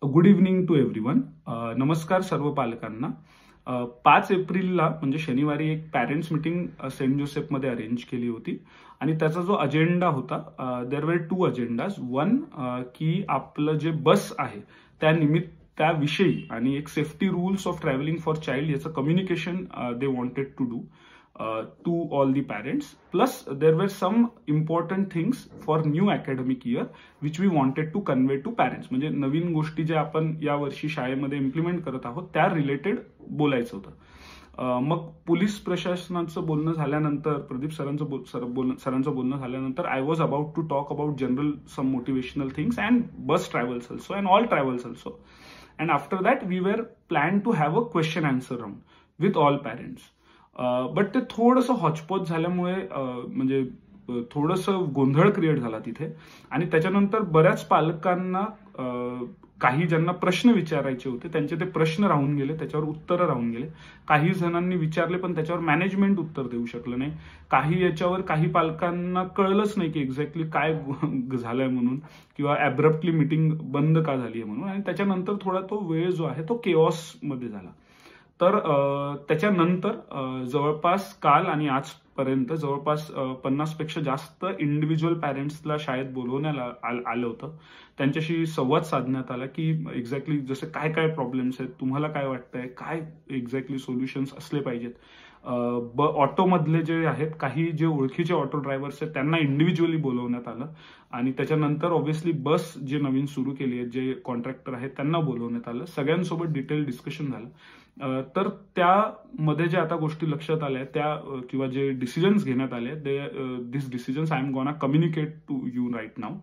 Good evening to everyone. नमस्कार सर्व पालकांना. 5 एप्रिलला म्हणजे शनिवारी एक पॅरेंट्स मीटिंग सेंट जोसेफमध्ये अरेंज केली होती आणि त्याचा जो अजेंडा होता, देर वर 2 अजेंडाज. वन, की आपलं जे बस आहे त्याविषयी आणि एक safety rules of travelling for child याचं communication they wanted to do to all the parents. Plus, there were some important things for new academic year which we wanted to convey to parents. म्हणजे नवीन गोष्टी ज्या आपण या वर्षी शाळेमध्ये implement करत आहोत त्या रिलेटेड बोलायचं होतं. मग पोलीस प्रशासनाचं बोलणं झाल्यानंतर, प्रदीप सरांचं बोलणं झाल्यानंतर, I was about to talk about general some motivational things and bus travels also and all travels also. And after that we were plan to have a question answer round with all parents. But ते थोडंसं hotchpotch झाल्यामुळे म्हणजे थोडंसं गोंधळ create झाला तिथे आणि त्याच्यानंतर बऱ्याच पालकांना काही ज्यांना प्रश्न विचारायचे होते त्यांचे ते प्रश्न राहून गेले, त्याच्यावर उत्तरं राहून गेले. काही जणांनी विचारले पण त्याच्यावर मॅनेजमेंट उत्तर देऊ शकलं नाही. काही पालकांना कळलंच नाही की एक्झॅक्टली काय झालंय म्हणून किंवा ॲब्रप्टली मीटिंग बंद का झाली आहे म्हणून. आणि त्याच्यानंतर थोडा तो वेळ जो आहे तो केऑस मध्ये झाला. तर त्याच्यानंतर जवळपास काल आणि आजपर्यंत जवळपास 50 पेक्षा जास्त इंडिव्हिज्युअल पॅरेंट्सला शाळेत बोलवण्यात आलं होतं. त्यांच्याशी संवाद साधण्यात आला की एक्झॅक्टली जसे काय काय प्रॉब्लेम्स आहेत, तुम्हाला काय वाटतंय, काय एक्झॅक्टली सोल्युशन्स असले पाहिजेत. ऑटोमधले जे आहेत काही जे ओळखीचे ऑटो ड्रायव्हर्स आहेत त्यांना इंडिव्हिज्युअली बोलवण्यात आलं आणि त्याच्यानंतर ऑब्व्हियसली बस जे नवीन सुरू केली आहे, जे कॉन्ट्रॅक्टर आहेत त्यांना बोलवण्यात आलं. सगळ्यांसोबत डिटेल डिस्कशन झालं. तर त्यामध्ये ज्या आता गोष्टी लक्षात आल्या त्या किंवा जे डिसिजन्स घेण्यात आले, this decisions I am gonna communicate to you right now.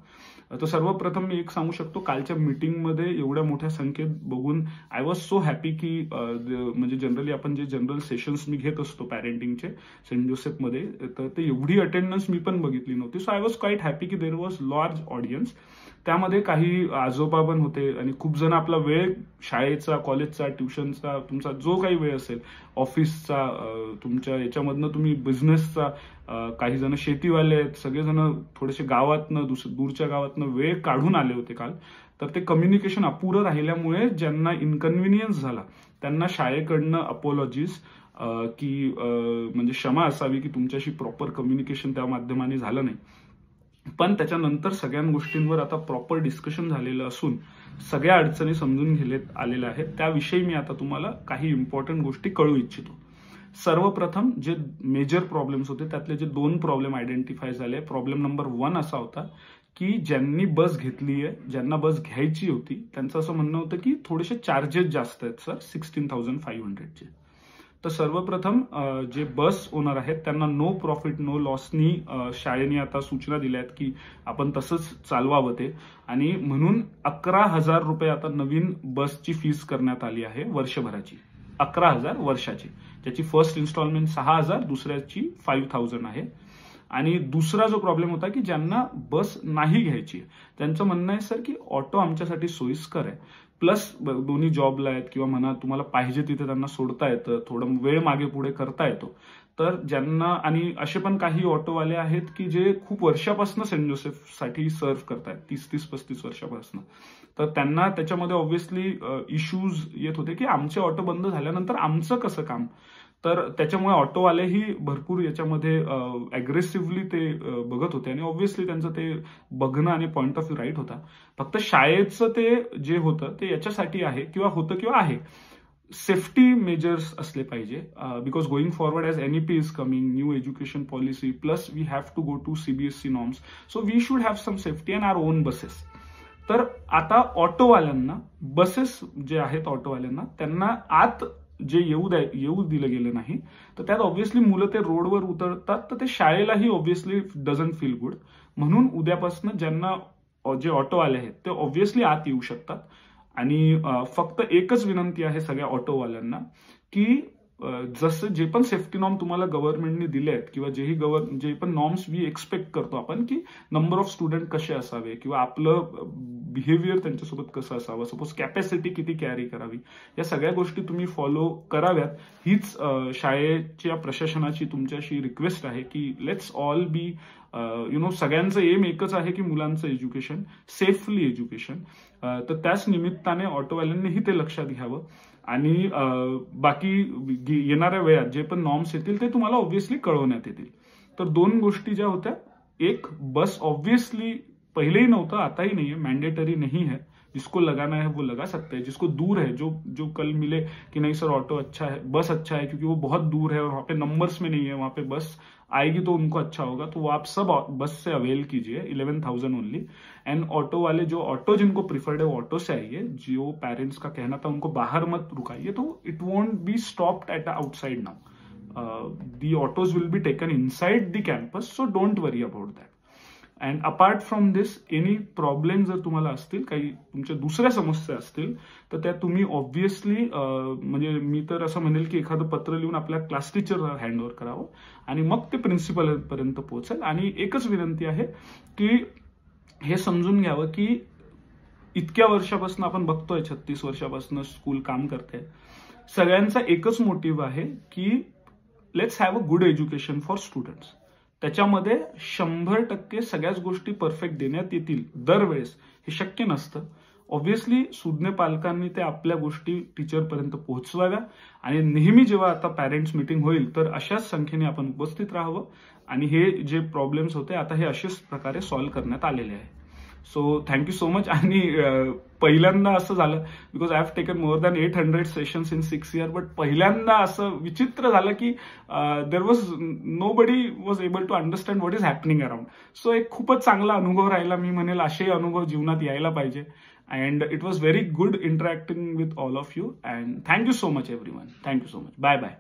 तर सर्वप्रथम मी एक सांगू शकतो, कालच्या मीटिंगमध्ये एवढ्या मोठ्या संख्येत बघून आय वॉज सो हॅपी की म्हणजे जनरली आपण जे जनरल सेशन्स मी घेत असतो पॅरेंटिंगचे सेंट जोसेफमध्ये, तर ते एवढी अटेंडन्स मी पण बघितली नव्हती. So I was quite happy की देर वॉज लार्ज ऑडियन्स. त्यामध्ये काही आजोबा पण होते आणि खूप जण आपला वेळ शाळेचा, कॉलेजचा, ट्युशनचा, तुमचा जो काही वेळ असेल, ऑफिसचा, तुमच्या याच्यामधनं तुम्ही बिझनेसचा, काही जण शेतीवाले आहेत, सगळेजण थोडेसे गावातनं दूरच्या गावातनं वेळ काढून आले होते काल. तर ते कम्युनिकेशन अपुरं राहिल्यामुळे ज्यांना इनकन्व्हिनियन्स झाला त्यांना शाळेकडनं अपॉलॉजीज की म्हणजे क्षमा असावी की तुमच्याशी प्रॉपर कम्युनिकेशन त्या माध्यमाने झालं नाही. पण त्याच्यानंतर सगळ्या गोष्टींवर आता प्रॉपर डिस्कशन झालेलं असून सगळ्या अडचणी समजून घेण्यात आलेल्या आहेत. त्याविषयी मी आता तुम्हाला काही इम्पॉर्टंट गोष्टी कळू इच्छितो. सर्वप्रथम जे मेजर प्रॉब्लेम्स होते त्यातले जे 2 प्रॉब्लेम आयडेंटिफाय झाले. प्रॉब्लेम नंबर 1 असा होता की ज्यांनी बस घेतली आहे, ज्यांना बस घ्यायची होती, त्यांचं असं म्हणणं होतं की थोडेसे चार्जेस जास्त आहेत सर, 16,500चे. तर सर्वप्रथम जे बस ओनर आहेत त्यांना नो प्रॉफिट नो लॉसनी शाळेने आता सूचना दिल्या आहेत की आपण तसंच चालवावं ते. आणि म्हणून 11,000 रुपये आता नवीन बसची फीस करण्यात आली आहे वर्षभराची. 11,000 वर्षाची, ज्याची फर्स्ट इन्स्टॉलमेंट 6,000, दुसऱ्याची 5,000 आहे. आणि दुसरा जो प्रॉब्लेम होता की ज्यांना बस नाही घ्यायची, त्यांचं म्हणणं आहे सर की ऑटो आमच्यासाठी सोयीस्कर आहे, प्लस दोन्ही जॉबला आहेत किंवा म्हणा तुम्हाला पाहिजे तिथे त्यांना सोडता येतं, थोडं वेळ मागे पुढे करता येतो. तर ज्यांना, आणि असे पण काही ऑटोवाले आहेत की जे खूप वर्षापासून सेंट जोसेफसाठी सर्व्ह करतायत, 30-35 वर्षापासून. तर त्यांना त्याच्यामध्ये ऑब्व्हियसली इश्यूज येत होते की आमचे ऑटो बंद झाल्यानंतर आमचं कसं काम. तर त्याच्यामुळे ऑटोवालेही भरपूर याच्यामध्ये अग्रेसिव्हली ते बघत होते आणि ऑब्व्हियसली त्यांचं ते बघणं आणि पॉइंट ऑफ व्ह्यू राईट होता. फक्त शाळेचं ते जे होतं ते याच्यासाठी आहे किंवा होतं किंवा आहे, सेफ्टी मेजर्स असले पाहिजे. Because going forward as NEP is coming, new education policy, plus we have to go to CBSE norms, so we should have some safety and our own buses. तर आता ऑटोवाल्यांना, बसेस जे आहेत ऑटोवाल्यांना, त्यांना आत जे येऊ दिलं गेलं नाही, तर त्यात ऑब्व्हियसली मुलं ते रोडवर उतरतात, तर ते शाळेलाही ऑब्व्हियसली डझंट फील गुड. म्हणून उद्यापासून ज्यांना जे ऑटोवाले आहेत ते ऑब्व्हियसली आत येऊ शकतात. आणि फक्त एकच विनंती आहे सगळ्या ऑटोवाल्यांना की जसं जे पण सेफ्टी नॉर्म तुम्हाला गव्हर्नमेंटने दिले आहेत किंवा जे पण नॉर्म्स वी एक्सपेक्ट करतो आपण की नंबर ऑफ स्टुडंट कसे असावे किंवा आपलं बिहेवियर त्यांच्यासोबत कसं असावं, सपोज कॅपॅसिटी किती कॅरी करावी, या सगळ्या गोष्टी तुम्ही फॉलो कराव्यात. हीच शाळेच्या प्रशासनाची तुमच्याशी रिक्वेस्ट आहे की लेट्स ऑल बी सगळ्यांचं एम एकच आहे की मुलांचं एज्युकेशन, सेफली एज्युकेशन. तर त्याच निमित्ताने ऑटोवाल्यांनीही ते लक्षात घ्यावं आणि बाकी येणाऱ्या वेळात जे पण नॉर्म्स येतील ते तुम्हाला ऑब्व्हियसली कळवण्यात येतील. तर 2 गोष्टी ज्या होत्या, एक बस ऑब्वियसली पहिलेही नव्हतं, आताही नहीं है, मैंडेटरी नहीं है. जिसको लगाना है वो लगा सकते हैं, जिसको दूर है, जो कल मिले कि नहीं सर ऑटो अच्छा है, बस अच्छा है क्योंकि वो बहुत दूर है और वहां पे नंबर्स में नहीं है, वहां पे बस आएगी तो उनको अच्छा होगा, तो वो आप सब बस से अवेल कीजिए. 11,000 ओनली. एंड ऑटो वाले जो ऑटो जिनको प्रिफर्ड है वो ऑटो से आइए. जो पेरेंट्स का कहना था उनको बाहर मत रुकाइए, तो it won't be stopped at outside now. The autos will be taken inside the campus, so don't worry about that. And apart from this any problem जर तुम्हाला असतील, काही तुमच्या दुसऱ्या समस्या असतील, तर त्या तुम्ही ऑब्व्हियसली म्हणजे मी तर असं म्हणेल की एखादं पत्र लिहून आपल्या क्लास टीचरला हँडओव्हर करावं आणि मग ते प्रिन्सिपल पर्यंत पोहोचेल. आणि एकच विनंती आहे की हे समजून घ्यावं की इतक्या वर्षापासून आपण बघतोय, 36 वर्षापासून स्कूल काम करते, सगळ्यांचा एकच मोटिव्ह आहे की let's have a good education for students. त्याच्यामध्ये 100% सगळ्याच गोष्टी परफेक्ट देण्यात येतील दरवेळेस हे शक्य नसतं. ऑब्व्हियसली सुज्ञ पालकांनी ते आपल्या गोष्टी टीचरपर्यंत पोहोचवाव्या आणि नेहमी जेव्हा आता पॅरेंट्स मीटिंग होईल तर अशाच संख्येने आपण उपस्थित राहावं आणि हे जे प्रॉब्लेम्स होते आता हे अशाच प्रकारे सॉल्व्ह करण्यात आलेले आहे. So thank you so much. आणि पहिल्यांदा असं झालं, because I have taken more than 800 sessions in 6 years, but पहिल्यांदा असं विचित्र झालं की there was nobody was able to understand what is happening around. So एक खूपच चांगला अनुभव राहिला. मी म्हणेल असे अनुभव जीवनात यायला पाहिजे. And it was very good interacting with all of you. And thank you so much everyone. Thank you so much. Bye bye.